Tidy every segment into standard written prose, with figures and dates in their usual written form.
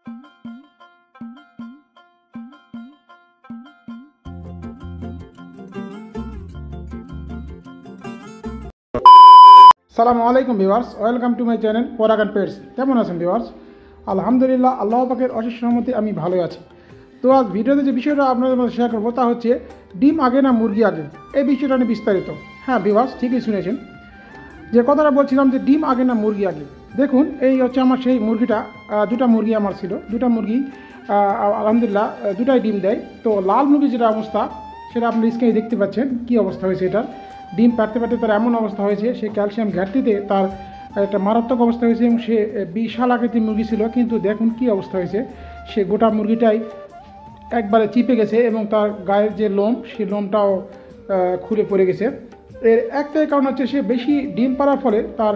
সালামু আলাইকুম viewers, welcome to my channel Paragan pets. কেমন আছেন ভিউয়ার্স? আলহামদুলিল্লাহ, আল্লাহ পাকের অশেষ রহমতে আমি ভালো আছি। তো আজ ভিডিওতে যে বিষয়টা আপনাদের মধ্যে শেয়ার করবো তা হচ্ছে ডিম আগে না মুরগি আগে, এই বিষয়টা নিয়ে বিস্তারিত। হ্যাঁ ভিউয়ার্স, ঠিকই শুনেছেন, যে কথাটা বলছিলাম যে ডিম আগে না মুরগি আগে। দেখুন, এই হচ্ছে আমার সেই মুরগিটা। দুটা মুরগি আমার ছিল, দুটা মুরগি আলহামদুলিল্লাহ দুটাই ডিম দেয়। তো লাল মুরগি যেটা অবস্থা সেটা আপনি স্ক্রিনে দেখতে পাচ্ছেন কী অবস্থা হয়েছে। এটার ডিম পাড়তে পারতে তার এমন অবস্থা হয়েছে, সে ক্যালসিয়াম ঘাটতিতে তার একটা মারাত্মক অবস্থা হয়েছে এবং সে বিশাল আকৃতির মুরগি ছিল। কিন্তু দেখুন কী অবস্থা হয়েছে, সে গোটা মুরগিটাই একবারে চিপে গেছে এবং তার গায়ের যে লোম, সেই লোমটাও খুলে পড়ে গেছে। এর একটাই কারণ হচ্ছে সে বেশি ডিম পাড়ার ফলে তার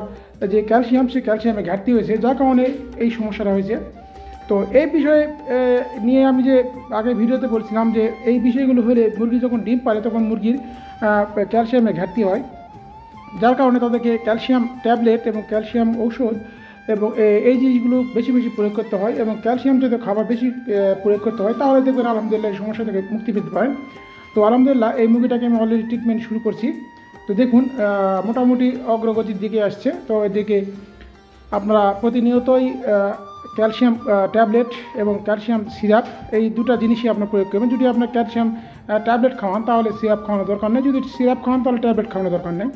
যে ক্যালসিয়াম, সে ক্যালসিয়ামে ঘাটতি হয়েছে, যার কারণে এই সমস্যাটা হয়েছে। তো এই বিষয়ে নিয়ে আমি যে আগে ভিডিওতে বলছিলাম যে এই বিষয়গুলো হলে মুরগি যখন ডিম পারে তখন মুরগির ক্যালসিয়ামে ঘাটতি হয়, যার কারণে তাদেরকে ক্যালসিয়াম ট্যাবলেট এবং ক্যালসিয়াম ঔষধ এবং এই জিনিসগুলো বেশি বেশি প্রয়োগ করতে হয়। এবং ক্যালসিয়াম যদি খাবার বেশি প্রয়োগ করতে হয় তাহলে দেখবেন আলহামদুলিল্লাহ এই সমস্যা থেকে মুক্তি পেতে পারেন। তো আলহামদুলিল্লাহ এই মুরগিটাকে আমি অলরেডি ট্রিটমেন্ট শুরু করছি। তো দেখুন মোটামুটি অগ্রগতির দিকে আসছে। তো এদিকে আপনারা প্রতিনিয়তই ক্যালসিয়াম ট্যাবলেট এবং ক্যালসিয়াম সিরাপ, এই দুটো জিনিসই আপনার প্রয়োগ করবেন। যদি আপনার ক্যালসিয়াম ট্যাবলেট খাওয়ান তাহলে সিরাপ খাওয়ানোর দরকার নেই, যদি সিরাপ খাওয়ান তাহলে ট্যাবলেট খাওয়ানোর দরকার নেই।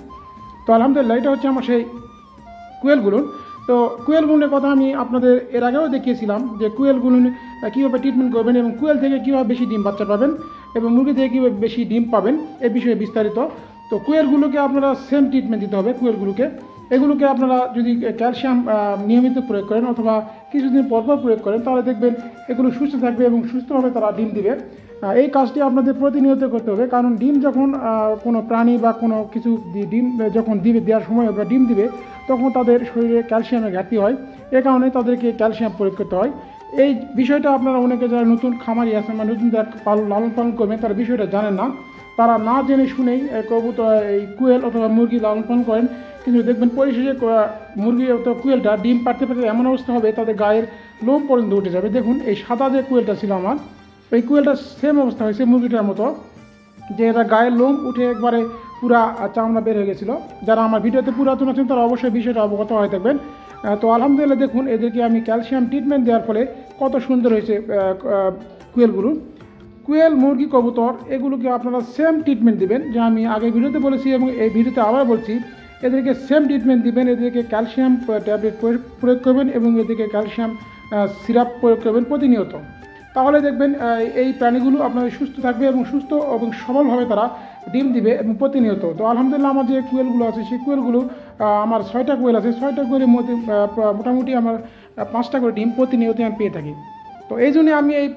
তো আলহামদুলিল্লাহ এটা হচ্ছে আমার সেই কুয়েলগুলুন। তো কুয়েলগুলুনের কথা আমি আপনাদের এর আগেও দেখিয়েছিলাম যে কুয়েলগুলুন কীভাবে ট্রিটমেন্ট করবেন এবং কুয়েল থেকে কীভাবে বেশি ডিম বাচ্চা পাবেন এবং মুরগি থেকে কীভাবে বেশি ডিম পাবেন, এই বিষয়ে বিস্তারিত। তো কুয়েলগুলোকে আপনারা সেম ট্রিটমেন্ট দিতে হবে। এগুলোকে আপনারা যদি ক্যালসিয়াম নিয়মিত প্রয়োগ করেন অথবা কিছুদিন পরপর প্রয়োগ করেন তাহলে দেখবেন এগুলো সুস্থ থাকবে এবং সুস্থভাবে তারা ডিম দিবে। এই কাজটি আপনাদের প্রতিনিয়ত করতে হবে, কারণ ডিম যখন কোনো প্রাণী বা কোনো কিছু ডিম যখন দেওয়ার সময় বা ডিম দিবে তখন তাদের শরীরে ক্যালসিয়ামের ঘাটতি হয়, এ কারণে তাদেরকে ক্যালসিয়াম প্রয়োগ করতে হয়। এই বিষয়টা আপনারা অনেকে যারা নতুন খামারি আছেন বা নতুন যারা লালন পালন করবেন তারা বিষয়টা জানেন না। তারা না জেনে শুনেই কবুতর এই কুয়েল অথবা মুরগি লালন পালন করেন, কিন্তু দেখবেন পরিশেষে মুরগি অথবা কুয়েলটা ডিম পাড়তে পারতে এমন অবস্থা হবে তাদের গায়ের লোম পর্যন্ত উঠে যাবে। দেখুন এই সাদা যে কুয়েলটা ছিল আমার, এই কুয়েলটা সেম অবস্থা হয়েছে মুরগিটার মতো, যে এরা গায়ের লোম উঠে একবারে পুরা চামড়া বের হয়ে গেছিলো। যারা আমার ভিডিওতে পুরাতন আছেন তারা অবশ্যই বিষয়টা অবগত হয়ে থাকবেন। তো আলহামদুলিল্লাহ দেখুন এদেরকে আমি ক্যালসিয়াম ট্রিটমেন্ট দেওয়ার ফলে কত সুন্দর হয়েছে কুয়েলগুলো। কুয়েল, মুরগি, কবুতর এগুলোকে আপনারা সেম ট্রিটমেন্ট দিবেন, যে আমি আগে ভিডিওতে বলেছি এবং এই ভিডিওতে আবার বলছি। এদেরকে সেম ট্রিটমেন্ট দিবেন, এদেরকে ক্যালসিয়াম ট্যাবলেট প্রয়োগ করবেন এবং এদেরকে ক্যালসিয়াম সিরাপ প্রয়োগ করবেন প্রতিনিয়ত। তাহলে দেখবেন এই প্রাণীগুলো আপনাদের সুস্থ থাকবে এবং সুস্থ এবং সবলভাবে তারা ডিম দিবে এবং প্রতিনিয়ত। তো আলহামদুলিল্লাহ আমার যে কুয়েলগুলো আছে সেই কুয়েলগুলো আমার 6টা কুয়েল আছে, 6টা কুয়েলের মধ্যে মোটামুটি আমার 5টা করে ডিম প্রতিনিয়ত আমি পেয়ে থাকি। তো এই জন্যে আমি এই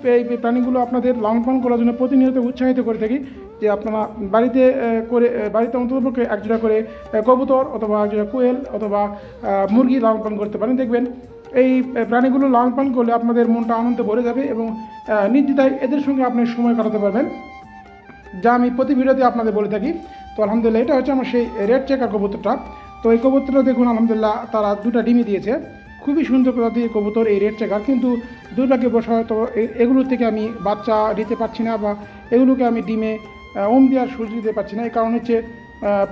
প্রাণীগুলো আপনাদের লালন পালন করার জন্য প্রতিনিয়ত উৎসাহিত করে থাকি, যে আপনারা বাড়িতে অন্ততপক্ষে একজোড়া করে কবুতর অথবা একজোড়া কোয়েল অথবা মুরগি লালন পালন করতে পারেন। দেখবেন এই প্রাণীগুলো লালন পালন করলে আপনাদের মনটা আনন্দে ভরে যাবে এবং নির্দ্বিধায় এদের সঙ্গে আপনি সময় কাটাতে পারবেন, যা আমি প্রতি ভিডিওতে আপনাদের বলে থাকি। তো আলহামদুলিল্লাহ এটা হচ্ছে আমার সেই রেড চেকার কবুতরটা। তো এই কবুতরটা দেখুন আলহামদুলিল্লাহ তারা 2টা ডিমই দিয়েছে, খুবই সুন্দর প্রজাতির কবুতর এই রেড চেকার। কিন্তু দুর্ভাগ্যবশ হয়তো এগুলোর থেকে আমি বাচ্চা দিতে পারছি না বা এগুলোকে আমি ডিমে দেওয়ার সুযোগ দিতে পারছি না। এই কারণ হচ্ছে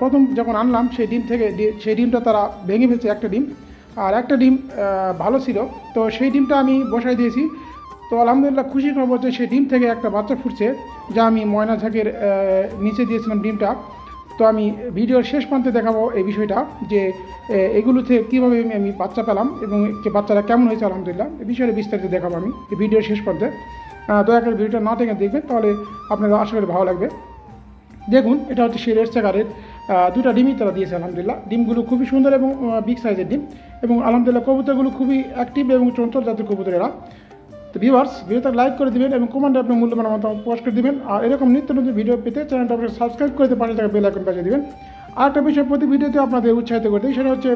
প্রথম যখন আনলাম সেই ডিমটা তারা ভেঙে ফেলছে একটা ডিম, আর একটা ডিম ভালো ছিল, তো সেই ডিমটা আমি বসাই দিয়েছি। তো আলহামদুলিল্লাহ খুশি খবর যে সেই ডিম থেকে একটা বাচ্চা ফুটছে, যা আমি ময়না ঝাঁকের নিচে দিয়েছিলাম ডিমটা। তো আমি ভিডিওর শেষ প্রান্তে দেখাবো এই বিষয়টা, যে এগুলো থেকে কীভাবে আমি বাচ্চা পেলাম এবং যে বাচ্চারা কেমন হয়েছে আলহামদুলিল্লাহ, এই বিষয়ে বিস্তারিত দেখাবো আমি এই ভিডিওর শেষ প্রান্তে। দয়া করে ভিডিওটা না টেনে দেখবেন, তাহলে আপনাদের আশা করি ভালো লাগবে। দেখুন এটা হচ্ছে সেই রেড চেকারের 2টা ডিমই তারা দিয়েছে আলহামদুলিল্লাহ। ডিমগুলো খুবই সুন্দর এবং বিগ সাইজের ডিম, এবং আলহামদুলিল্লাহ কবুতরগুলো খুবই অ্যাক্টিভ এবং চঞ্চল জাতের কবুতর এরা। তো ভিউয়ার্স ভিডিওটা লাইক করে দেবেন এবং কমেন্টে আপনার মূল্যবান মতামত প্রকাশ করে দেবেন। আর এরকম নিত্য নতুন ভিডিও পেতে চ্যানেলটা আপনাকে সাবস্ক্রাইব করে পাশে থাকা বেল আইকন বাজিয়ে দেবেন। আর একটা বিষয় প্রতি ভিডিওতে আপনাদের উৎসাহিত করতে, সেটা হচ্ছে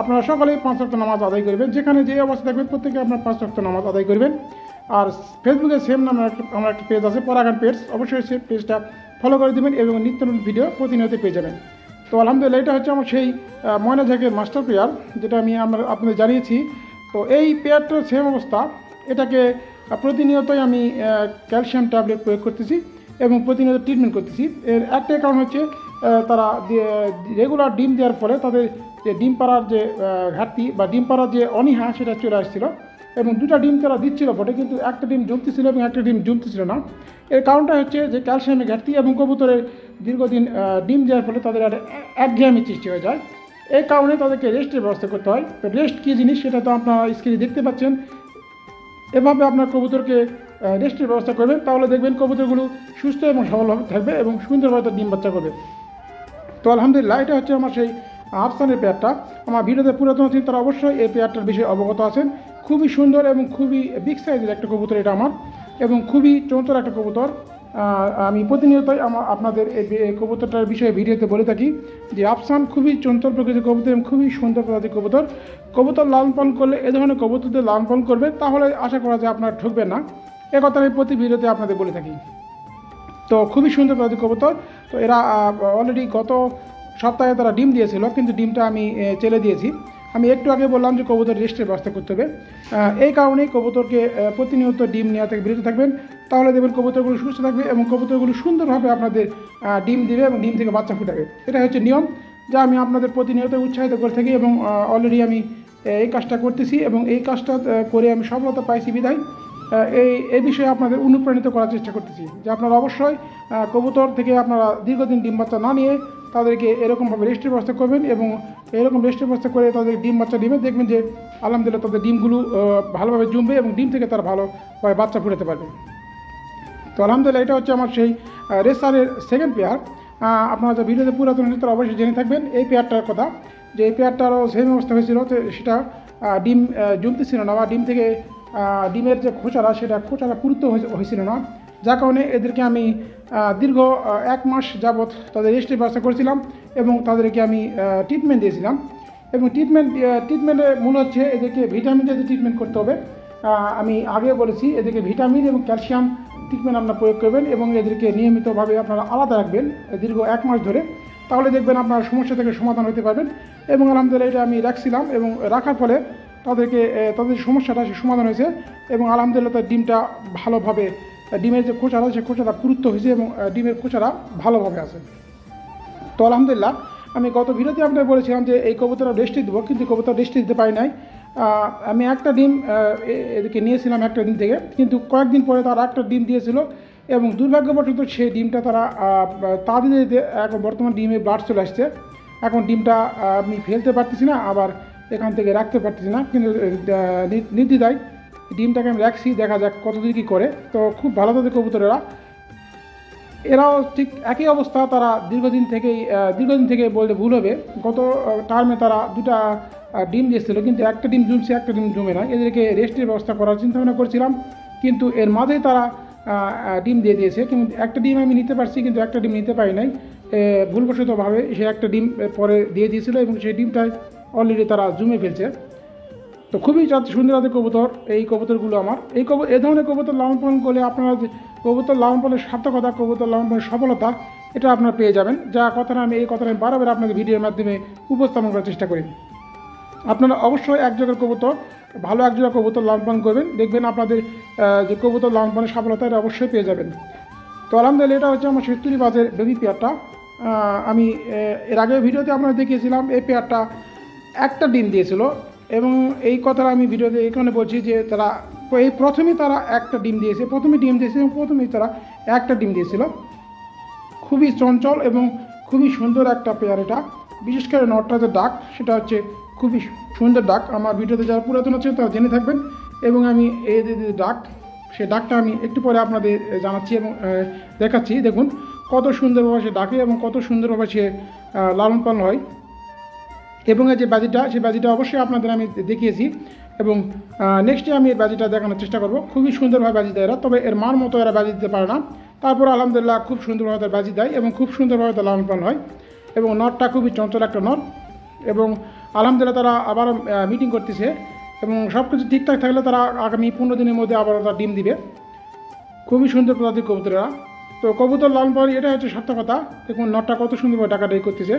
আপনারা সকালে 5 ওয়াক্ত নামাজ আদায় করবেন, যেখানে যে অবস্থা থাকবেন প্রত্যেকে আপনার 5 ওয়াক্ত নামাজ আদায় করবেন। আর ফেসবুকে সেম নামে আমার একটা পেজ আছে পরাগান পেটস, অবশ্যই সেই পেজটা ফলো করে দেবেন এবং নিত্য নতুন ভিডিও প্রতিনিয়ত পেয়ে যাবেন। তো আলহামদুলিল্লাহ এটা হচ্ছে আমার সেই ময়না ঝাঁকের মাস্টার পেয়ার, যেটা আমি আপনাদের জানিয়েছি। তো এই পেয়ারটার সেম অবস্থা, এটাকে প্রতিনিয়তই আমি ক্যালসিয়াম ট্যাবলেট প্রয়োগ করতেছি এবং প্রতিনিয়ত ট্রিটমেন্ট করতেছি। এর একটাই কারণ হচ্ছে তারা রেগুলার ডিম দেওয়ার ফলে তাদের যে ডিম পাড়ার যে ঘাটতি বা ডিম পাড়ার যে অনীহা সেটা চলে আসছিল এবং দুটা ডিম তারা দিচ্ছিল বটে, কিন্তু একটা ডিম জমতেছিল এবং একটা ডিম জমতেছিল না। এর কারণটা হচ্ছে যে ক্যালসিয়ামের ঘাটতি এবং কবুতরের দীর্ঘদিন ডিম দেওয়ার ফলে তাদের আর একঘেয়েমি সৃষ্টি হয়ে যায়। এই কারণে তাদেরকে রেস্টের ব্যবস্থা করতে হয়। তো রেস্ট কী জিনিস সেটা তো আপনারা স্ক্রিনে দেখতে পাচ্ছেন। এভাবে আপনার কবুতরকে রেস্টের ব্যবস্থা করবেন, তাহলে দেখবেন কবুতরগুলো সুস্থ এবং সবল থাকবে এবং সুন্দরভাবে ডিম বাচ্চা করবে। তো আলহামদুলিল্লাহ, এটা হচ্ছে আমার সেই আফসানের পেয়ারটা। আমার ভিডিওতে পুরাতন আছেন তারা অবশ্যই এই পেয়ারটার বিষয়ে অবগত আছেন। খুবই সুন্দর এবং খুবই বিগ সাইজের একটা কবুতর এটা আমার, এবং খুবই চমৎকার একটা কবুতর। আমি প্রতিনিয়তই আপনাদের এই কবুতরটার বিষয়ে ভিডিওতে বলে থাকি যে আফসান খুবই চঞ্চল প্রকৃতির কবুতর এবং খুবই সুন্দর প্রজাতির কবুতর। কবুতর লালন পালন করলে এ ধরনের কবুতরদের লালন পালন করবে, তাহলে আশা করা যায় আপনারা ঠকবেন না। এ কথা আমি প্রতি ভিডিওতে আপনাদের বলে থাকি। তো খুবই সুন্দর প্রজাতির কবুতর। তো এরা অলরেডি গত সপ্তাহে তারা ডিম দিয়েছিল, কিন্তু ডিমটা আমি চেলে দিয়েছি। আমি একটু আগে বললাম যে কবুতর রেস্টের ব্যবস্থা করতে হবে। এই কারণেই কবুতরকে প্রতিনিয়ত ডিম নেওয়া থেকে বিরত থাকবেন, তাহলে দেখবেন কবুতরগুলো সুস্থ থাকবে এবং কবুতরগুলো সুন্দরভাবে আপনাদের ডিম দিবে এবং ডিম থেকে বাচ্চা ফুটাবে। এটা হচ্ছে নিয়ম, যা আমি আপনাদের প্রতিনিয়ত উৎসাহিত করে থাকি এবং অলরেডি আমি এই কাজটা করতেছি এবং এই কাজটা করে আমি সফলতা পাইছি বিধায় এই বিষয়ে আপনাদের অনুপ্রাণিত করার চেষ্টা করতেছি যে আপনারা অবশ্যই কবুতর থেকে আপনারা দীর্ঘদিন ডিম বাচ্চা না নিয়ে তাদেরকে এরকমভাবে রেস্টের ব্যবস্থা করবেন এবং এরকম রেস্টের ব্যবস্থা করে তাদের ডিম বাচ্চা ডিমে দেখবেন যে আলহামদুলিল্লাহ তাদের ডিমগুলো ভালোভাবে জমবে এবং ডিম থেকে তারা ভালোভাবে বাচ্চা ফুটাতে পারবে। তো আলহামদুলিল্লাহ, এটা হচ্ছে আমার সেই রেসারের সেকেন্ড পেয়ার। আপনারা যে ভিডিওতে পুরাতন হয়েছে তারা অবশ্যই জেনে থাকবেন এই পেয়ারটার কথা, যে এই পেয়ারটারও সেম অবস্থা হয়েছিল। সেটা ডিম জমতেছিল না বা ডিম থেকে ডিমের যে খোঁচারা পুরুত্ব হয়েছিল না, যার কারণে এদেরকে আমি দীর্ঘ 1 মাস যাবৎ তাদের রেস্টের ব্যবস্থা করেছিলাম এবং তাদেরকে আমি ট্রিটমেন্ট দিয়েছিলাম। এবং ট্রিটমেন্টের মূল হচ্ছে এদেরকে ভিটামিন দিয়ে ট্রিটমেন্ট করতে হবে। আমি আগে বলেছি এদেরকে ভিটামিন এবং ক্যালসিয়াম ট্রিটমেন্ট আপনারা প্রয়োগ করবেন এবং এদেরকে নিয়মিতভাবে আপনারা আলাদা রাখবেন দীর্ঘ 1 মাস ধরে, তাহলে দেখবেন আপনার সমস্যা থেকে সমাধান হতে পারবেন। এবং আলহামদুলিল্লাহ, এটা আমি রাখছিলাম এবং রাখার ফলে তাদের সমস্যাটা সমাধান হয়েছে এবং আলহামদুলিল্লাহ তার ডিমটা ভালোভাবে, ডিমের যে খোঁচারা সে খোঁচারা পুরুত্ব হয়েছে এবং ডিমের খোঁচারা ভালোভাবে আছে। তো আলহামদুলিল্লাহ, আমি গত ভিডিওতে আপনাকে বলেছিলাম যে এই কবুতরটা রেস্টে দেবো, কিন্তু কবুতর রেস্টে দিতে পারি নাই। আমি একটা ডিম এদেরকে নিয়েছিলাম একটা ডিম থেকে, কিন্তু কয়েকদিন পরে তারা একটা ডিম দিয়েছিল এবং দুর্ভাগ্যবশত সেই ডিমটা তারা তা দিতে এখন বর্তমান ডিমে ব্লাড চলে আসছে। এখন ডিমটা আমি ফেলতে পারতেছি না, আবার এখান থেকে রাখতে পারতেছি না, কিন্তু নির্দ্বিধায় ডিমটাকে আমি রাখছি, দেখা যাক কতদূর কী করে। তো খুব ভালো তাদের কবুতরেরা, এরাও ঠিক একই অবস্থা। তারা দীর্ঘদিন থেকে বলতে ভুল হবে, গত টার্মে তারা 2টা ডিম দিয়েছিল, কিন্তু একটা ডিম জমছে একটা ডিম জমে না। এদেরকে রেস্টের ব্যবস্থা করার চিন্তাভাবনা করছিলাম, কিন্তু এর মাঝেই তারা ডিম দিয়ে দিয়েছে। কিন্তু একটা ডিম আমি নিতে পারছি, কিন্তু একটা ডিম নিতে পারি নাই ভুলবশতভাবে। সে একটা ডিম পরে দিয়ে দিয়েছিল এবং সেই ডিমটাই অলরেডি তারা জমে ফেলছে। তো খুবই সুন্দর জাতের কবুতর এই কবুতরগুলো আমার। এই ধরনের কবুতর লালন পালন করলে আপনারা যে কবুতর লালন পালনের সার্থকতা, কবুতর লালন পালনের সফলতা, এটা আপনারা পেয়ে যাবেন। এই কথাটা আমি বারবার আপনাদের ভিডিওর মাধ্যমে উপস্থাপন করার চেষ্টা করি। আপনারা অবশ্যই এক জায়গার কবুতর, ভালো এক জায়গার কবুতর লালন পালন করবেন, দেখবেন আপনাদের যে কবুতর লালন পালনের সফলতা এটা অবশ্যই পেয়ে যাবেন। তো আলহামদুলিল্লাহ, এটা হচ্ছে আমার 70 বাজের বেবি পেয়ারটা। আমি এর আগে ভিডিওতে আপনারা দেখিয়েছিলাম এই পেয়ারটা একটা ডিম দিয়েছিল এবং এই কথাটা আমি ভিডিওতে এখানে বলছি যে তারা প্রথমেই তারা একটা ডিম দিয়েছে, এবং প্রথমেই তারা একটা ডিম দিয়েছিল। খুবই চঞ্চল এবং খুবই সুন্দর একটা পেয়ার এটা। বিশেষ করে নটটা যে ডাক, সেটা হচ্ছে খুবই সুন্দর ডাক। আমার ভিডিওতে যারা পুরাতন আছে তারা জেনে থাকবেন। এবং আমি এই যে ডাক, সেই ডাকটা আমি একটু পরে আপনাদের জানাচ্ছি এবং দেখাচ্ছি। দেখুন কত সুন্দরভাবে সে ডাকে এবং কত সুন্দরভাবে সে লালন পালন হয়। এবং এই যে বাজিটা, সেই বাজিটা অবশ্যই আপনাদের আমি দেখিয়েছি এবং নেক্সটে আমি এর বাজিটা দেখানোর চেষ্টা করব। খুবই সুন্দরভাবে বাজি দেয় এরা, তবে এর মার মতো এরা বাজি দিতে পারে না। তারপর আলহামদুলিল্লাহ খুব সুন্দরভাবে তার বাজি দেয় এবং খুব সুন্দরভাবে তার লালন পালন হয়। এবং নটটা খুবই চঞ্চল একটা নট এবং আলহামদুলিল্লাহ তারা আবার মিটিং করতেছে এবং সব কিছু ঠিকঠাক থাকলে তারা আগামী 15 দিনের মধ্যে আবার তারা ডিম দিবে। খুবই সুন্দর প্রজাতির কবুতরেরা। তো কবুতর লালন পালন এটা হচ্ছে সত্য কথা। দেখুন নটটা কত সুন্দরভাবে ডাকাডাকি করতেছে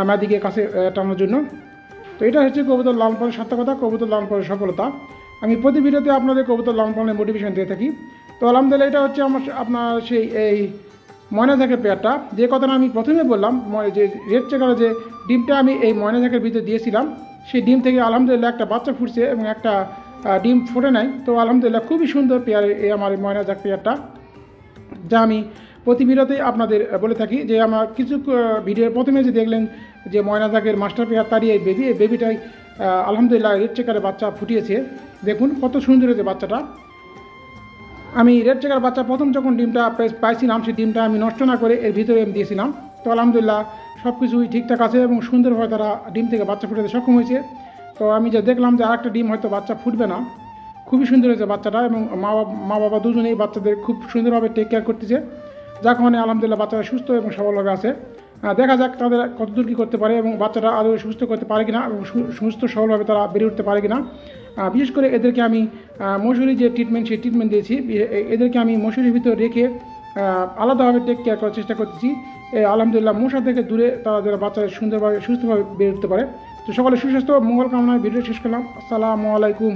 মাদিকে কাছে টানার জন্য। তো এটা হচ্ছে কবুতর লালন পালনের সত্য কথা, কবুতর লালন পালনের সফলতা। আমি প্রতি ভিডিওতে আপনাদের কবুতর লালন পালনের মোটিভেশন দিয়ে থাকি। তো আলহামদুলিল্লাহ এটা হচ্ছে আপনার সেই এই ময়না ঝাঁকের পেয়ারটা, যে কথাটা আমি প্রথমে বললাম, যে রেড চেকারের যে ডিমটা আমি এই ময়না ঝাঁকের ভিতরে দিয়েছিলাম, সেই ডিম থেকে আলহামদুলিল্লাহ একটা বাচ্চা ফুটছে এবং একটা ডিম ফুটে নাই। তো আলহামদুলিল্লাহ খুবই সুন্দর পেয়ার এই আমার ময়না ঝাঁক পেয়ারটা, যা আমি প্রতি ভিডিওতেই আপনাদের বলে থাকি। যে আমার কিছু ভিডিওর প্রথমে যে দেখলেন যে ময়না ঝাঁকের মাস্টার পেয়ার তারই এই বেবিটাই আলহামদুলিল্লাহ রেড চেকারের বাচ্চা ফুটিয়েছে। দেখুন কত সুন্দর হয়েছে বাচ্চাটা। আমি রেড চেকার বাচ্চা প্রথম যখন ডিমটা পাইছিলাম, সেই ডিমটা আমি নষ্ট না করে এর ভিতরে আমি দিয়েছিলাম। তো আলহামদুলিল্লাহ সব কিছুই ঠিকঠাক আছে এবং সুন্দরভাবে তারা ডিম থেকে বাচ্চা ফুটাতে সক্ষম হয়েছে। তো আমি যে দেখলাম যে আরেকটা ডিম হয়তো বাচ্চা ফুটবে না, খুবই সুন্দর হয়েছে বাচ্চাটা এবং মা বাবা দুজনেই বাচ্চাদের খুব সুন্দরভাবে টেক কেয়ার করতেছে, যার কারণে আলহামদুলিল্লাহ বাচ্চারা সুস্থ এবং সবলভাবে আছে। দেখা যাক তাদের কতদূর কী করতে পারে এবং বাচ্চাটা আদৌ সুস্থ করতে পারে কিনা এবং সুস্থ সবলভাবে তারা বেড়ে উঠতে পারে কিনা। বিশেষ করে এদেরকে আমি মশুরি যে ট্রিটমেন্ট, সেই ট্রিটমেন্ট দিয়েছি। এদেরকে আমি মশুরির ভিতরে রেখে আলাদাভাবে টেক কেয়ার করার চেষ্টা করতেছি। আলহামদুলিল্লাহ মশা থেকে দূরে তারা যারা বাচ্চারা সুন্দরভাবে সুস্থভাবে বেড়ে উঠতে পারে। তো সকলে সুস্বাস্থ্য মঙ্গল কামনায় ভিডিও শেষ করলাম। আসসালামু আলাইকুম।